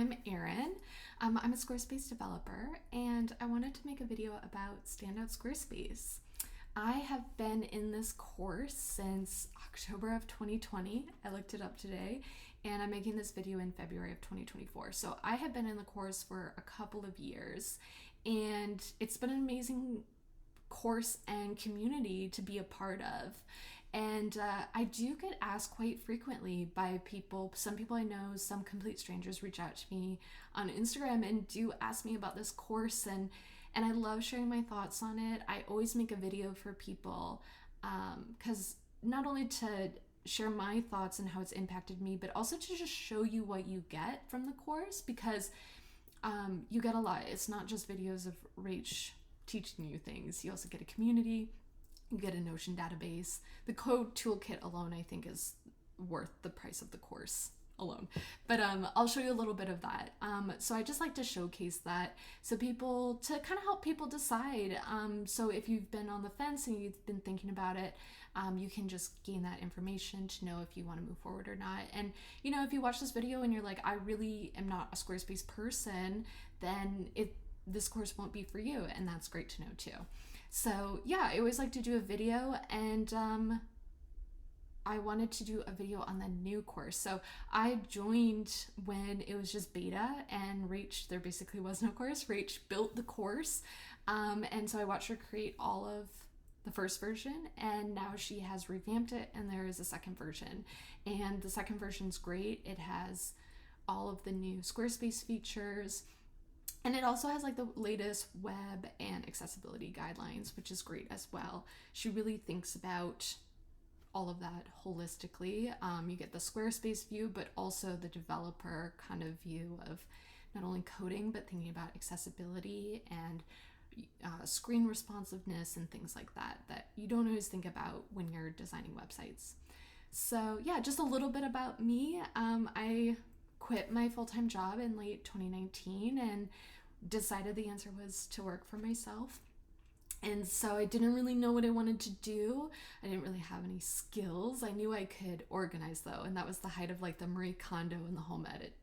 I'm Erin. I'm a Squarespace developer, and I wanted to make a video about Standout Squarespace. I have been in this course since October of 2020. I looked it up today, and I'm making this video in February of 2024. So I have been in the course for a couple of years, and it's been an amazing course and community to be a part of. And I do get asked quite frequently by people, some people I know, some complete strangers reach out to me on Instagram and do ask me about this course, and I love sharing my thoughts on it. I always make a video for people because not only to share my thoughts and how it's impacted me, but also to just show you what you get from the course, because you get a lot. It's not just videos of Rach teaching you things. You also get a community. You get a Notion database. The code toolkit alone, I think, is worth the price of the course alone. But I'll show you a little bit of that. So I just like to showcase that so people, to kind of help people decide. So if you've been on the fence and you've been thinking about it, you can just gain that information to know if you want to move forward or not. And, you know, if you watch this video and you're like, I really am not a Squarespace person, then this course won't be for you. And that's great to know too. So yeah, I always like to do a video, and I wanted to do a video on the new course. So I joined when it was just beta, and there basically was no course. Rach built the course, and so I watched her create all of the first version, and now she has revamped it, and there is a second version. And the second version's great. It has all of the new Squarespace features. And it also has like the latest web and accessibility guidelines, which is great as well. She really thinks about all of that holistically. You get the Squarespace view, but also the developer kind of view of not only coding, but thinking about accessibility and screen responsiveness and things like that you don't always think about when you're designing websites. So yeah, just a little bit about me. I quit my full-time job in late 2019 and decided the answer was to work for myself. And so I didn't really know what I wanted to do. I didn't really have any skills. I knew I could organize though, and that was the height of like the Marie Kondo in the home edit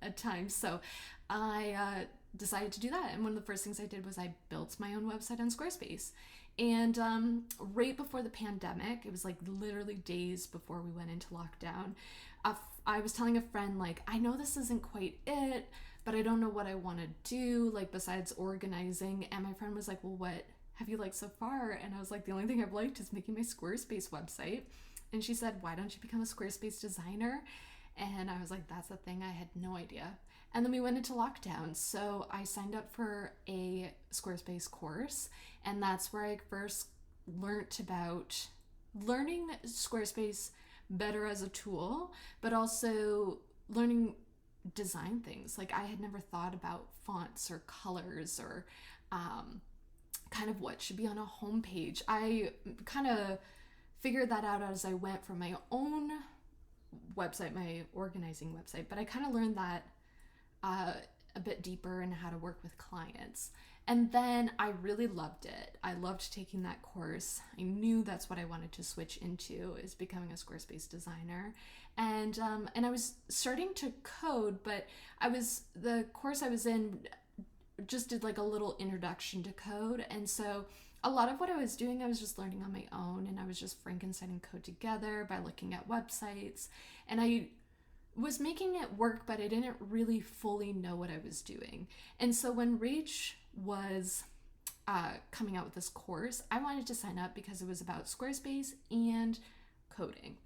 at times. So I decided to do that. And one of the first things I did was I built my own website on Squarespace. And right before the pandemic, it was like literally days before we went into lockdown, I was telling a friend, like, I know this isn't quite it, but I don't know what I want to do, like, besides organizing. And my friend was like, well, what have you liked so far? And I was like, the only thing I've liked is making my Squarespace website. And she said, why don't you become a Squarespace designer? And I was like, that's a thing. I had no idea. And then we went into lockdown. So I signed up for a Squarespace course. And that's where I first learned about learning Squarespace better as a tool, but also learning design things. Like, I had never thought about fonts or colors or kind of what should be on a homepage. I kind of figured that out as I went from my own website, my organizing website, but I kind of learned that a bit deeper in how to work with clients. And then I really loved it. I loved taking that course. I knew that's what I wanted to switch into, is becoming a Squarespace designer. And I was starting to code, but the course I was in just did like a little introduction to code. And so a lot of what I was doing, I was just learning on my own, and I was just Frankensteining code together by looking at websites. And I was making it work, but I didn't really fully know what I was doing. And so when Rach was coming out with this course, I wanted to sign up because it was about Squarespace and coding.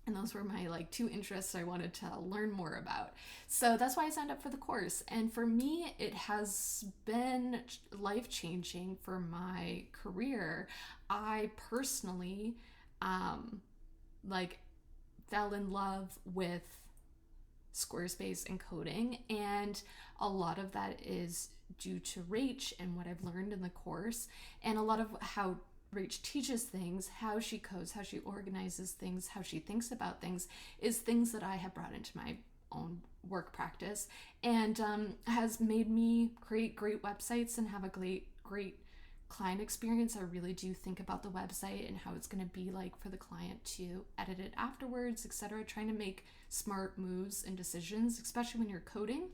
And those were my like two interests I wanted to learn more about. So that's why I signed up for the course. And for me, it has been life-changing for my career. I personally fell in love with Squarespace and coding, and a lot of that is due to Rach and what I've learned in the course, and a lot of how Rach teaches things, how she codes, how she organizes things, how she thinks about things, is things that I have brought into my own work practice, and has made me create great websites and have a great client experience. I really do think about the website and how it's going to be like for the client to edit it afterwards, etc. Trying to make smart moves and decisions, especially when you're coding.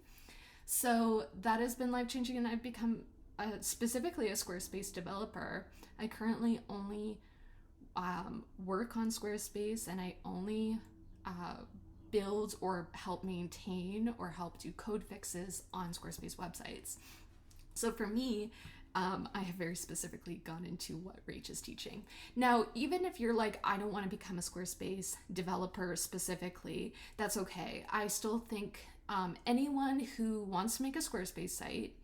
So that has been life-changing, and I've become specifically a Squarespace developer. I currently only work on Squarespace, and I only build or help maintain or help do code fixes on Squarespace websites. So for me, I have very specifically gone into what Rach is teaching. Now, even if you're like, I don't want to become a Squarespace developer specifically, that's okay. I still think anyone who wants to make a Squarespace site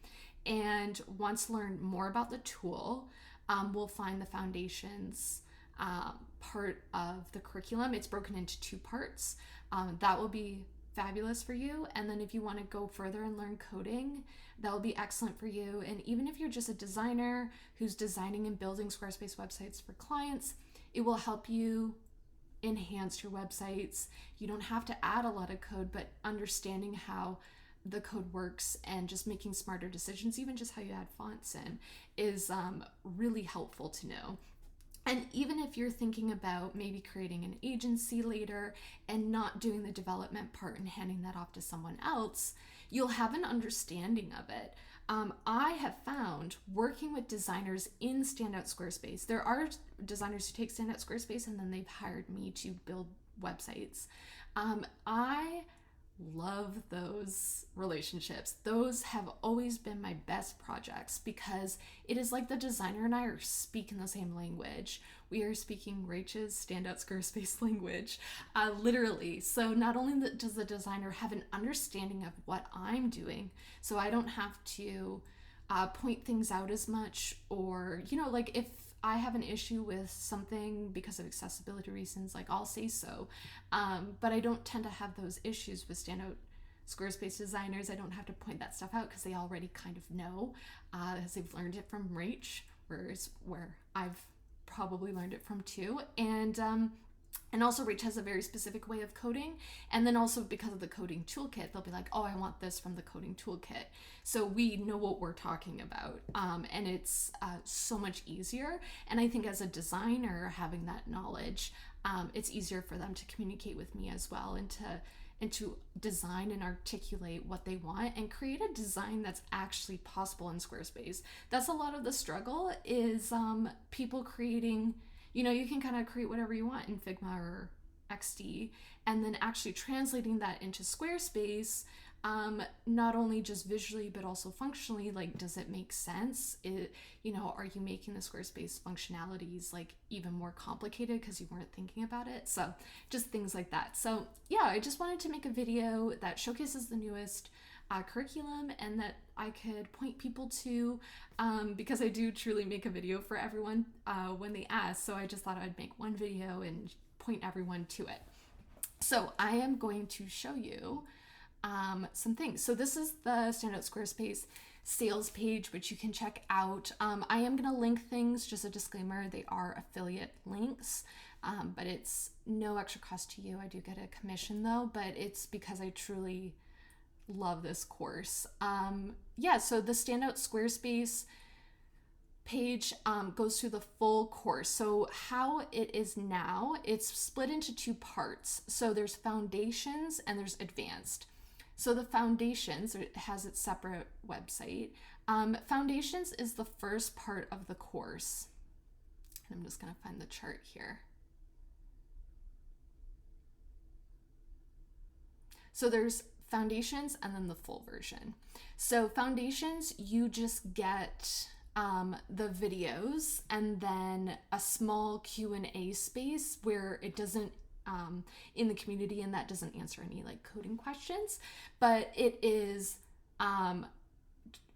and wants to learn more about the tool will find the foundations part of the curriculum. It's broken into 2 parts. That will be fabulous for you. And then if you want to go further and learn coding, that will be excellent for you. And even if you're just a designer who's designing and building Squarespace websites for clients, it will help you enhance your websites. You don't have to add a lot of code, but understanding how the code works and just making smarter decisions, even just how you add fonts in, is really helpful to know. And even if you're thinking about maybe creating an agency later and not doing the development part and handing that off to someone else, you'll have an understanding of it. I have found working with designers in Standout Squarespace, there are designers who take Standout Squarespace and then they've hired me to build websites. I love those relationships. Those have always been my best projects because it is like the designer and I are speaking the same language. We are speaking Rach's Standout Squarespace language, literally. So not only does the designer have an understanding of what I'm doing, so I don't have to point things out as much, or, like if I have an issue with something because of accessibility reasons, like I'll say so. But I don't tend to have those issues with Standout Squarespace designers. I don't have to point that stuff out because they already kind of know, as they've learned it from Rach, whereas where I've probably learned it from too. And also Rach has a very specific way of coding. And then also because of the coding toolkit, they'll be like, oh, I want this from the coding toolkit. So we know what we're talking about. And it's so much easier. And I think as a designer, having that knowledge, it's easier for them to communicate with me as well, and to design and articulate what they want and create a design that's actually possible in Squarespace. That's a lot of the struggle, is people creating, you can kind of create whatever you want in Figma or XD, and then actually translating that into Squarespace, not only just visually, but also functionally. Like, does it make sense? Are you making the Squarespace functionalities like even more complicated because you weren't thinking about it? So just things like that. So yeah, I just wanted to make a video that showcases the newest curriculum and that I could point people to, because I do truly make a video for everyone when they ask. So I just thought I'd make one video and point everyone to it. So I am going to show you some things. So this is the Standout Squarespace sales page, which you can check out. I am going to link things, just a disclaimer, they are affiliate links, but it's no extra cost to you. I do get a commission though, but it's because I truly love this course. So the Standout Squarespace page goes through the full course. So how it is now, it's split into 2 parts. So there's foundations and there's advanced. So the foundations, it has its separate website. Foundations is the first part of the course. And I'm just going to find the chart here. So there's foundations and then the full version. So foundations, you just get the videos and then a small Q&A space where it doesn't in the community, and that doesn't answer any like coding questions, but it is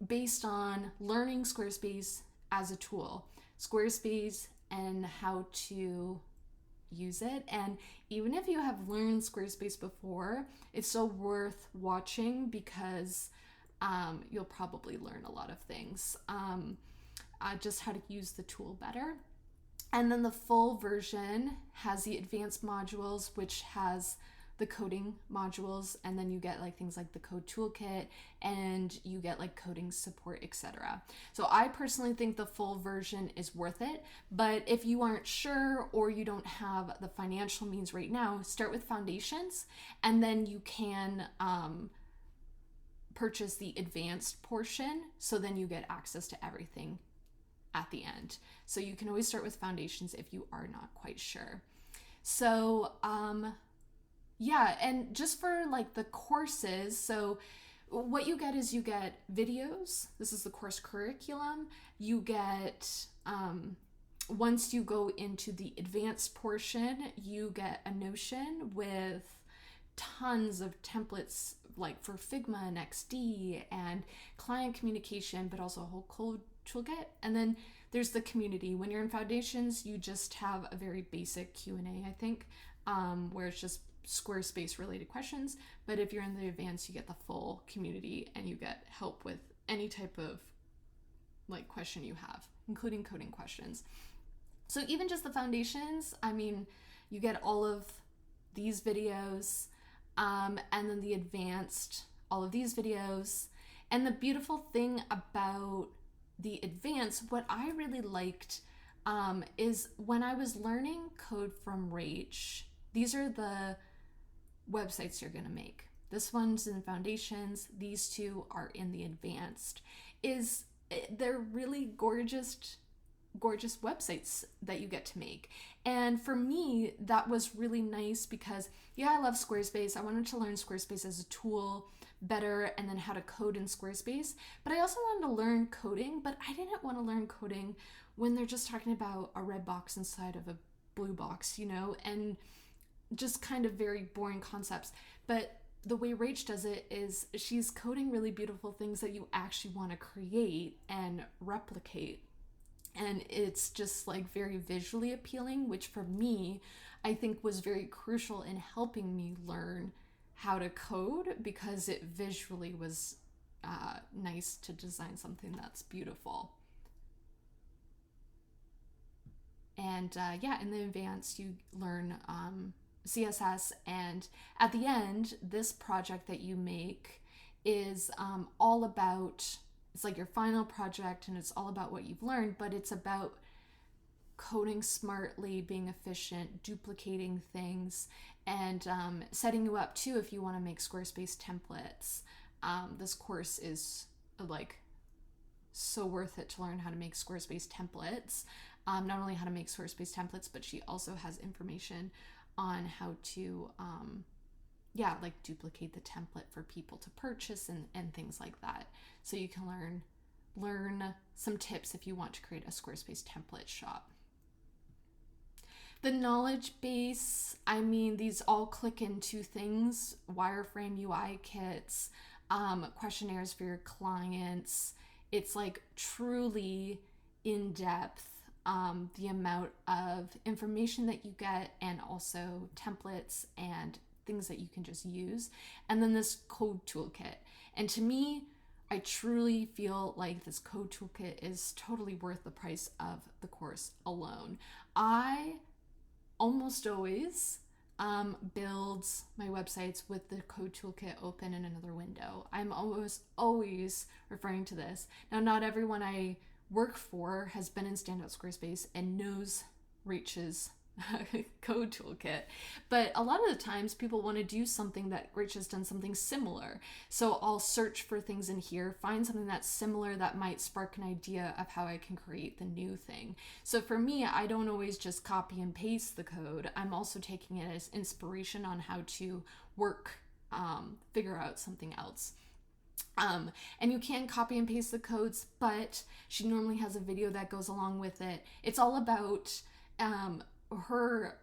based on learning Squarespace as a tool, Squarespace and how to use it. And even if you have learned Squarespace before, it's still worth watching because you'll probably learn a lot of things, just how to use the tool better. And then the full version has the advanced modules, which has the coding modules, and then you get like things like the code toolkit, and you get like coding support, etc. So I personally think the full version is worth it, but if you aren't sure or you don't have the financial means right now, start with foundations, and then you can purchase the advanced portion, so then you get access to everything at the end. So you can always start with foundations if you are not quite sure. So yeah, and just for like the courses, so what you get is you get videos. This is the course curriculum. You get once you go into the advanced portion, you get a Notion with tons of templates like for Figma and XD and client communication, but also a whole code toolkit. And then there's the community. When you're in foundations, you just have a very basic Q&A, I think, where it's just Squarespace related questions. But if you're in the advanced, you get the full community and you get help with any type of like question you have, including coding questions. So even just the foundations, I mean, you get all of these videos, and then the advanced, all of these videos. And the beautiful thing about the advanced, what I really liked is when I was learning code from Rach, these are the websites you're gonna make. This one's in foundations, these two are in the advanced. They're really gorgeous websites that you get to make. And for me, that was really nice because, yeah, I love Squarespace. I wanted to learn Squarespace as a tool better and then how to code in Squarespace. But I also wanted to learn coding, but I didn't want to learn coding when they're just talking about a red box inside of a blue box, you know, and just kind of very boring concepts. But the way Rach does it is she's coding really beautiful things that you actually want to create and replicate. And it's just like very visually appealing, which for me, I think was very crucial in helping me learn how to code because it visually was nice to design something that's beautiful. And yeah, in the advanced, you learn CSS, and at the end, this project that you make is all about, it's like your final project and it's all about what you've learned, but it's about coding smartly, being efficient, duplicating things, and setting you up too if you want to make Squarespace templates. This course is like so worth it to learn how to make Squarespace templates. Not only how to make Squarespace templates, but she also has information on how to like duplicate the template for people to purchase and things like that. So you can learn some tips if you want to create a Squarespace template shop. The knowledge base, I mean, these all click into things: wireframe UI kits, questionnaires for your clients. It's like truly in depth, the amount of information that you get, and also templates and things that you can just use. And then this code toolkit. And to me, I truly feel like this code toolkit is totally worth the price of the course alone. I almost always build my websites with the code toolkit open in another window. I'm always referring to this. Now, not everyone I work for has been in Standout Squarespace and knows Rach's code toolkit, but a lot of the times people want to do something that Rach has done something similar. So I'll search for things in here, find something that's similar that might spark an idea of how I can create the new thing. So for me, I don't always just copy and paste the code. I'm also taking it as inspiration on how to figure out something else. And you can copy and paste the codes, but she normally has a video that goes along with it. It's all about her,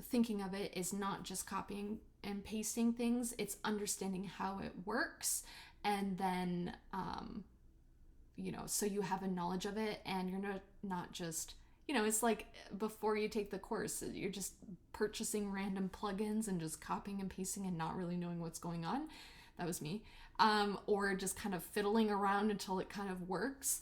thinking of it is not just copying and pasting things, it's understanding how it works. And then, so you have a knowledge of it and you're not just, it's like before you take the course, you're just purchasing random plugins and just copying and pasting and not really knowing what's going on. That was me. Or just kind of fiddling around until it kind of works.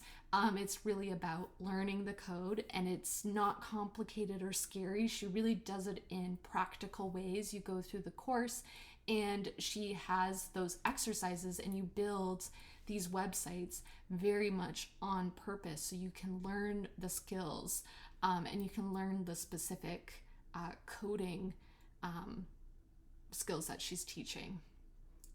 It's really about learning the code, and it's not complicated or scary. She really does it in practical ways. You go through the course and she has those exercises and you build these websites very much on purpose so you can learn the skills, and you can learn the specific coding skills that she's teaching.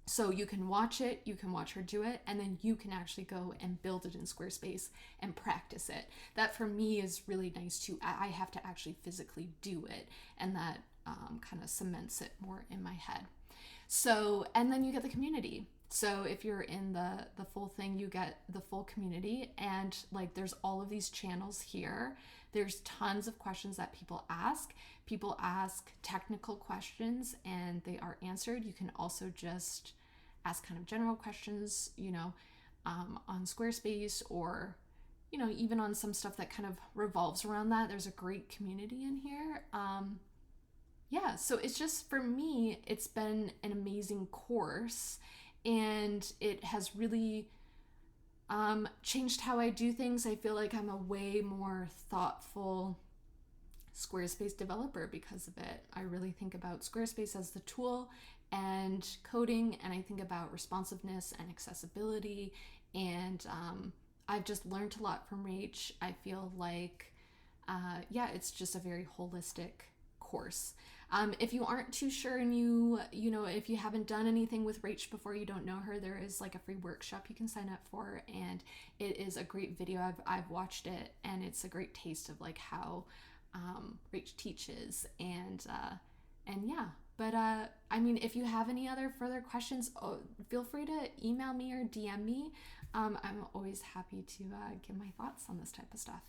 So you can watch it, you can watch her do it, and then you can actually go and build it in Squarespace and practice it. That for me is really nice too. I have to actually physically do it, and that kind of cements it more in my head. So, and then you get the community. So if you're in the full thing, you get the full community, and like there's all of these channels here. There's tons of questions that people ask. People ask technical questions and they are answered. You can also just ask kind of general questions, on Squarespace, or even on some stuff that kind of revolves around that. There's a great community in here. Yeah, so it's just, for me, it's been an amazing course, and it has really changed how I do things. I feel like I'm a way more thoughtful Squarespace developer because of it. I really think about Squarespace as the tool and coding, and I think about responsiveness and accessibility, and I've just learned a lot from Rach. I feel like, it's just a very holistic course. If you aren't too sure, and if you haven't done anything with Rach before, you don't know her, there is like a free workshop you can sign up for, and it is a great video. I've watched it, and it's a great taste of like how Rach teaches, and yeah. But if you have any other further questions, feel free to email me or DM me. I'm always happy to give my thoughts on this type of stuff.